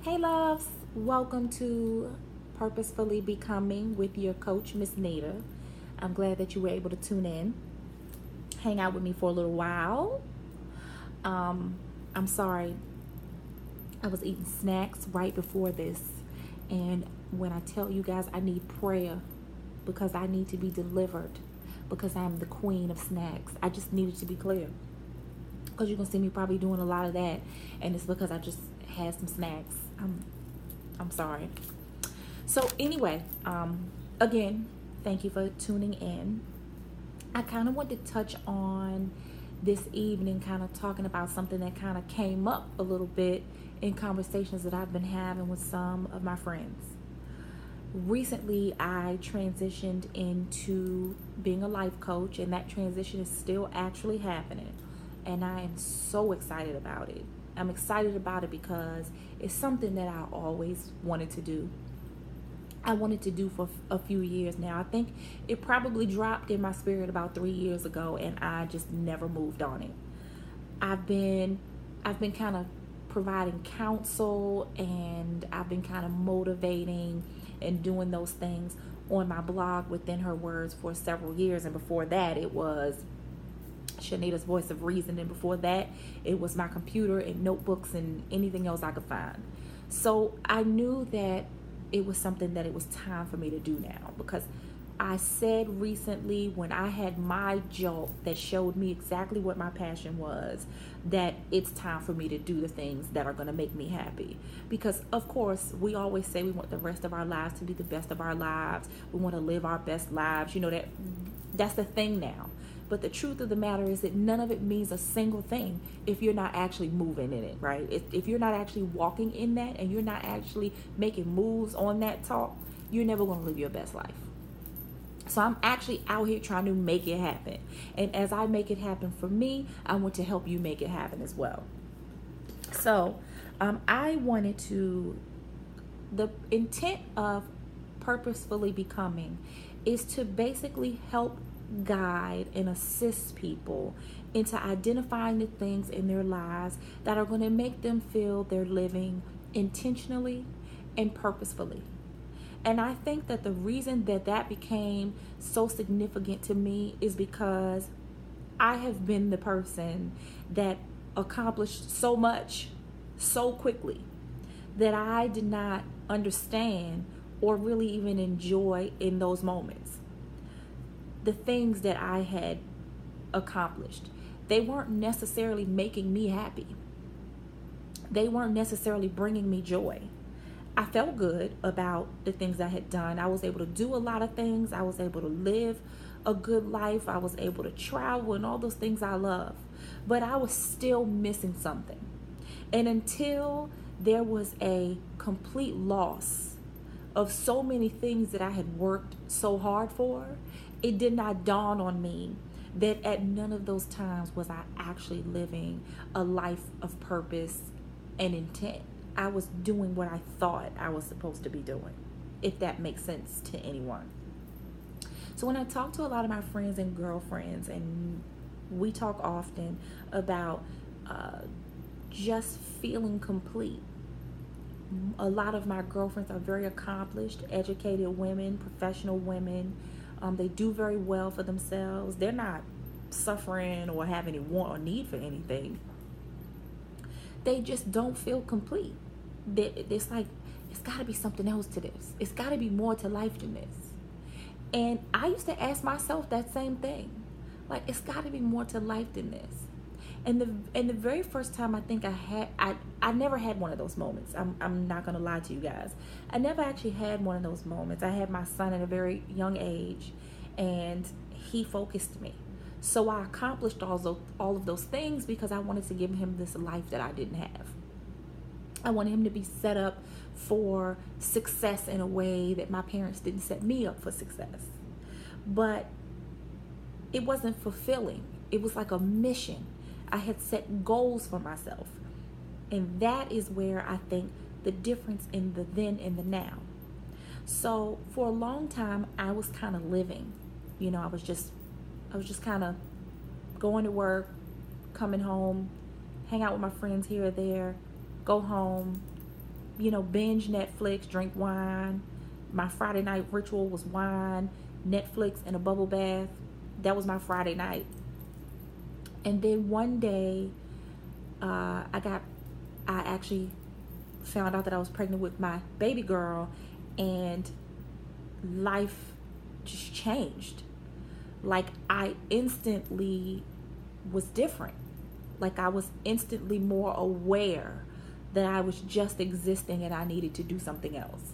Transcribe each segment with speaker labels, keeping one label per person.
Speaker 1: Hey loves, welcome to Purposefully Becoming with your coach, Miss Nita. I'm glad that you were able to tune in, hang out with me for a little while. I'm sorry, I was eating snacks right before this, and when I tell you guys I need prayer because I need to be delivered because I'm the queen of snacks, I just needed to be clear because you're gonna see me probably doing a lot of that, and it's because I just had some snacks. I'm sorry. So anyway, again, thank you for tuning in. I kind of want to touch on this evening, kind of talking about something that kind of came up a little bit in conversations that I've been having with some of my friends. Recently, I transitioned into being a life coach, and that transition is still actually happening. And I am so excited about it. I'm excited about it because it's something that I always wanted to do. I wanted to do for a few years now. I think it probably dropped in my spirit about 3 years ago, and I just never moved on it. I've been kind of providing counsel, and I've been kind of motivating and doing those things on my blog Within Her Words for several years. And before that, it was Shanita's Voice of Reason, and before that it was my computer and notebooks and anything else I could find. So I knew that it was something that it was time for me to do now, because I said recently, when I had my jolt that showed me exactly what my passion was, that it's time for me to do the things that are going to make me happy. Because of course we always say we want the rest of our lives to be the best of our lives, we want to live our best lives, that's the thing now. But the truth of the matter is that none of it means a single thing if you're not actually moving in it, right? If you're not actually walking in that, and you're not actually making moves on that talk, you're never going to live your best life. So I'm actually out here trying to make it happen. And as I make it happen for me, I want to help you make it happen as well. So the intent of Purposefully Becoming is to basically help guide and assist people into identifying the things in their lives that are going to make them feel they're living intentionally and purposefully. And I think that the reason that became so significant to me is because I have been the person that accomplished so much so quickly that I did not understand or really even enjoy in those moments the things that I had accomplished. They weren't necessarily making me happy. They weren't necessarily bringing me joy. I felt good about the things I had done. I was able to do a lot of things. I was able to live a good life. I was able to travel and all those things I love. But I was still missing something. And until there was a complete loss of so many things that I had worked so hard for, it did not dawn on me that at none of those times was I actually living a life of purpose and intent. I was doing what I thought I was supposed to be doing, if that makes sense to anyone. So when I talk to a lot of my friends and girlfriends, and we talk often about just feeling complete. A lot of my girlfriends are very accomplished, educated women, professional women. They do very well for themselves. They're not suffering or have any want or need for anything. They just don't feel complete. It's like, it's got to be something else to this. It's got to be more to life than this. And I used to ask myself that same thing. Like, it's got to be more to life than this. And the very first time I think I never had one of those moments. I'm not gonna lie to you guys. I never actually had one of those moments. I had my son at a very young age, and he focused me. So I accomplished all of those things because I wanted to give him this life that I didn't have. I wanted him to be set up for success in a way that my parents didn't set me up for success. But it wasn't fulfilling. It was like a mission. I had set goals for myself. And that is where I think the difference in the then and the now. So for a long time, I was kind of living. I was just kind of going to work, coming home, hang out with my friends here or there, go home, binge Netflix, drink wine. My Friday night ritual was wine, Netflix, and a bubble bath. That was my Friday night. And then one day, I actually found out that I was pregnant with my baby girl, and life just changed. Like, I instantly was different. Like, I was instantly more aware that I was just existing and I needed to do something else.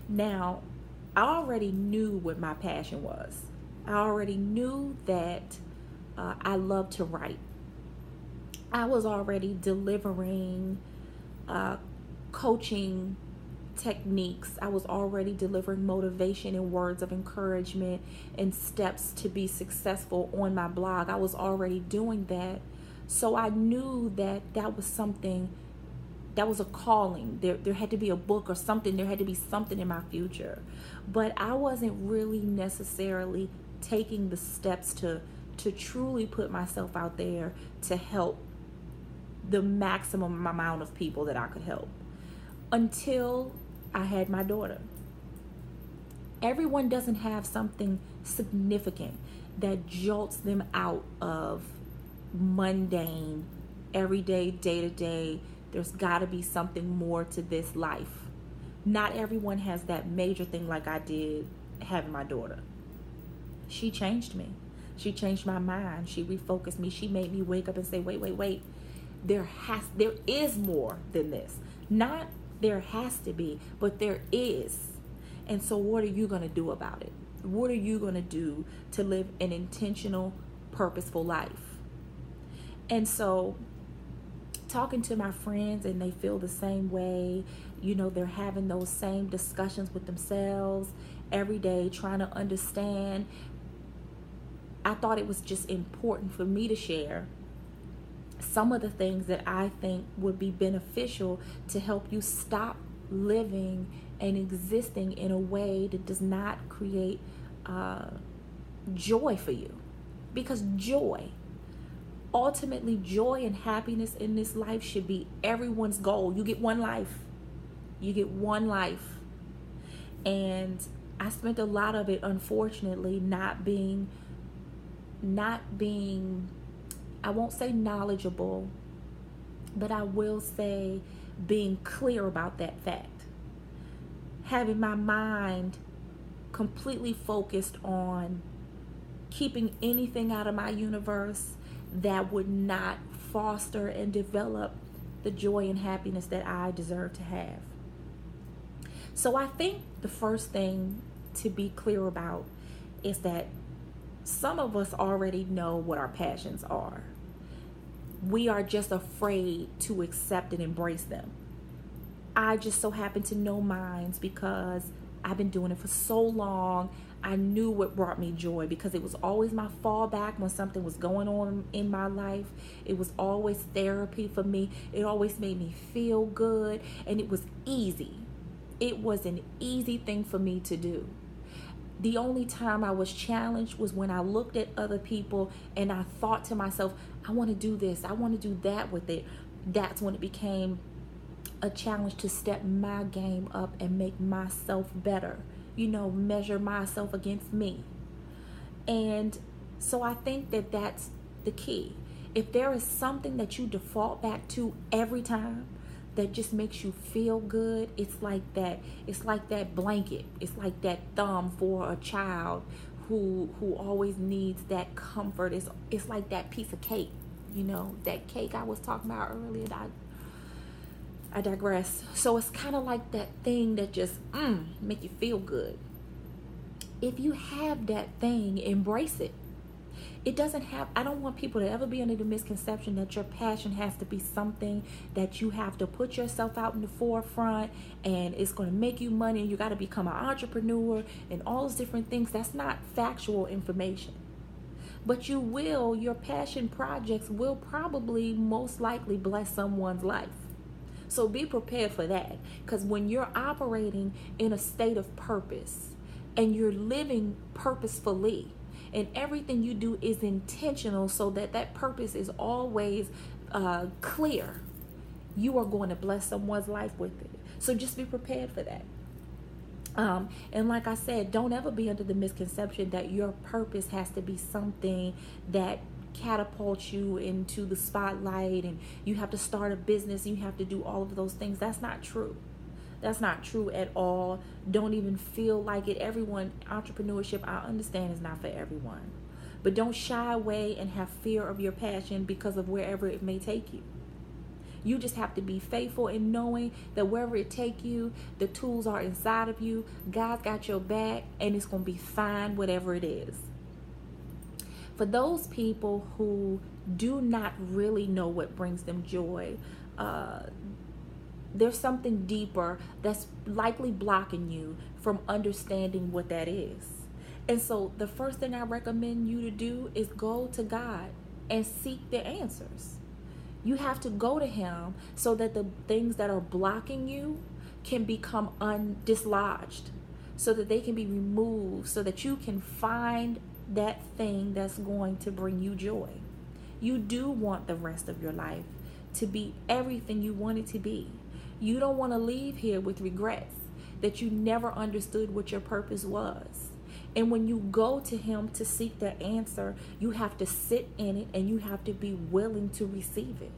Speaker 1: Now, I already knew what my passion was. I already knew that I loved to write. I was already delivering coaching techniques. I was already delivering motivation and words of encouragement and steps to be successful on my blog. I was already doing that. So I knew that that was something, that was a calling. There had to be a book or something. There had to be something in my future. But I wasn't really necessarily taking the steps to truly put myself out there to help the maximum amount of people that I could help, until I had my daughter. Everyone doesn't have something significant that jolts them out of mundane, everyday, day-to-day. There's got to be something more to this life. Not everyone has that major thing like I did having my daughter. She changed me. She changed my mind. She refocused me. She made me wake up and say, wait. There is more than this. Not there has to be, but there is. And so what are you going to do about it? What are you going to do to live an intentional, purposeful life? And so talking to my friends, and they feel the same way, they're having those same discussions with themselves every day, trying to understand. I thought it was just important for me to share some of the things that I think would be beneficial to help you stop living and existing in a way that does not create joy for you. Because ultimately joy and happiness in this life should be everyone's goal. You get one life. And I spent a lot of it, unfortunately, not being, I won't say knowledgeable, but I will say being clear about that fact. Having my mind completely focused on keeping anything out of my universe that would not foster and develop the joy and happiness that I deserve to have. So I think the first thing to be clear about is that some of us already know what our passions are. We are just afraid to accept and embrace them. I just so happen to know mine because I've been doing it for so long. I knew what brought me joy because it was always my fallback when something was going on in my life. It was always therapy for me. It always made me feel good, and it was easy. It was an easy thing for me to do. The only time I was challenged was when I looked at other people and I thought to myself, I want to do this, I want to do that with it. That's when it became a challenge to step my game up and make myself better, measure myself against me. And so I think that that's the key. If there is something that you default back to every time that just makes you feel good, it's like that blanket, it's like that thumb for a child who always needs that comfort. It's like that piece of cake, that cake I was talking about earlier. I digress. So it's kind of like that thing that just make you feel good. If you have that thing, embrace it. I don't want people to ever be under the misconception that your passion has to be something that you have to put yourself out in the forefront and it's going to make you money and you got to become an entrepreneur and all those different things. That's not factual information. But your passion projects will probably most likely bless someone's life. So be prepared for that, because when you're operating in a state of purpose and you're living purposefully, and everything you do is intentional so that purpose is always clear, you are going to bless someone's life with it. So just be prepared for that. And like I said, don't ever be under the misconception that your purpose has to be something that catapults you into the spotlight and you have to start a business and you have to do all of those things. That's not true. That's not true at all. Don't even feel like it. Entrepreneurship, I understand, is not for everyone. But don't shy away and have fear of your passion because of wherever it may take you. You just have to be faithful in knowing that wherever it take you, the tools are inside of you. God's got your back, and it's going to be fine, whatever it is. For those people who do not really know what brings them joy, there's something deeper that's likely blocking you from understanding what that is. And so the first thing I recommend you to do is go to God and seek the answers. You have to go to him so that the things that are blocking you can become dislodged, so that they can be removed, so that you can find that thing that's going to bring you joy. You do want the rest of your life to be everything you want it to be. You don't want to leave here with regrets that you never understood what your purpose was. And when you go to him to seek the answer, you have to sit in it and you have to be willing to receive it.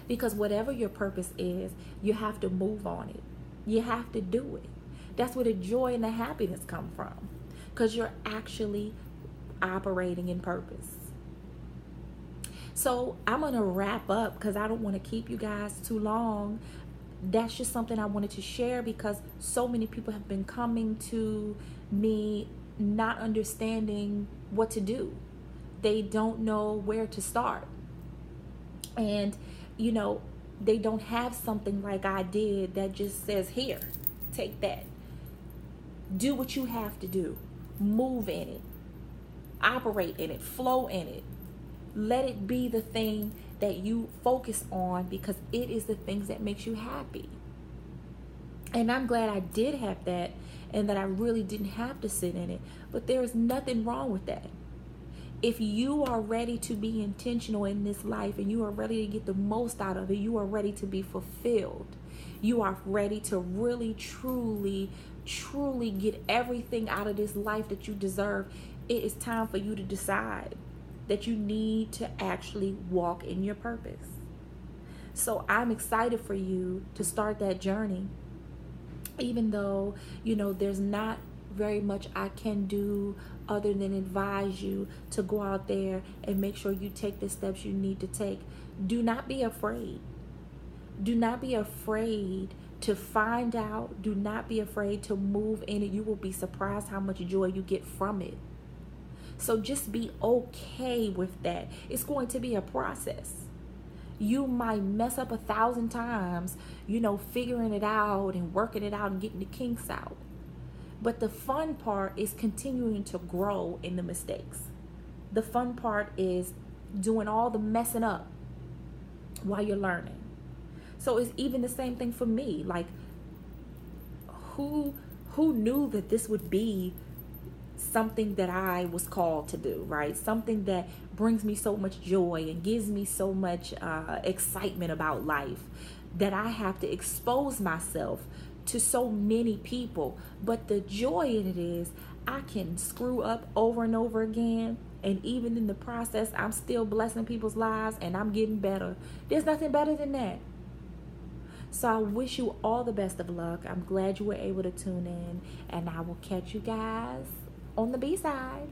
Speaker 1: Because whatever your purpose is, you have to move on it. You have to do it. That's where the joy and the happiness come from. Because you're actually operating in purpose. So I'm going to wrap up because I don't want to keep you guys too long. That's just something I wanted to share because so many people have been coming to me not understanding what to do. They don't know where to start. And, they don't have something like I did that just says, here, take that. Do what you have to do. Move in it. Operate in it. Flow in it. Let it be the thing that you focus on because it is the things that makes you happy. And I'm glad I did have that and that I really didn't have to sit in it. But there is nothing wrong with that. If you are ready to be intentional in this life and you are ready to get the most out of it, you are ready to be fulfilled. You are ready to really, truly, truly get everything out of this life that you deserve. It is time for you to decide that you need to actually walk in your purpose. So I'm excited for you to start that journey. Even though, there's not very much I can do other than advise you to go out there and make sure you take the steps you need to take. Do not be afraid. Do not be afraid to find out. Do not be afraid to move in it. You will be surprised how much joy you get from it. So just be okay with that. It's going to be a process. You might mess up 1,000 times, figuring it out and working it out and getting the kinks out. But the fun part is continuing to grow in the mistakes. The fun part is doing all the messing up while you're learning. So it's even the same thing for me. Like, who knew that this would be something that I was called to do, right? Something that brings me so much joy and gives me so much excitement about life that I have to expose myself to so many people. But the joy in it is I can screw up over and over again, and even in the process I'm still blessing people's lives and I'm getting better. There's nothing better than that. So I wish you all the best of luck. I'm glad you were able to tune in, and I will catch you guys on the B-side.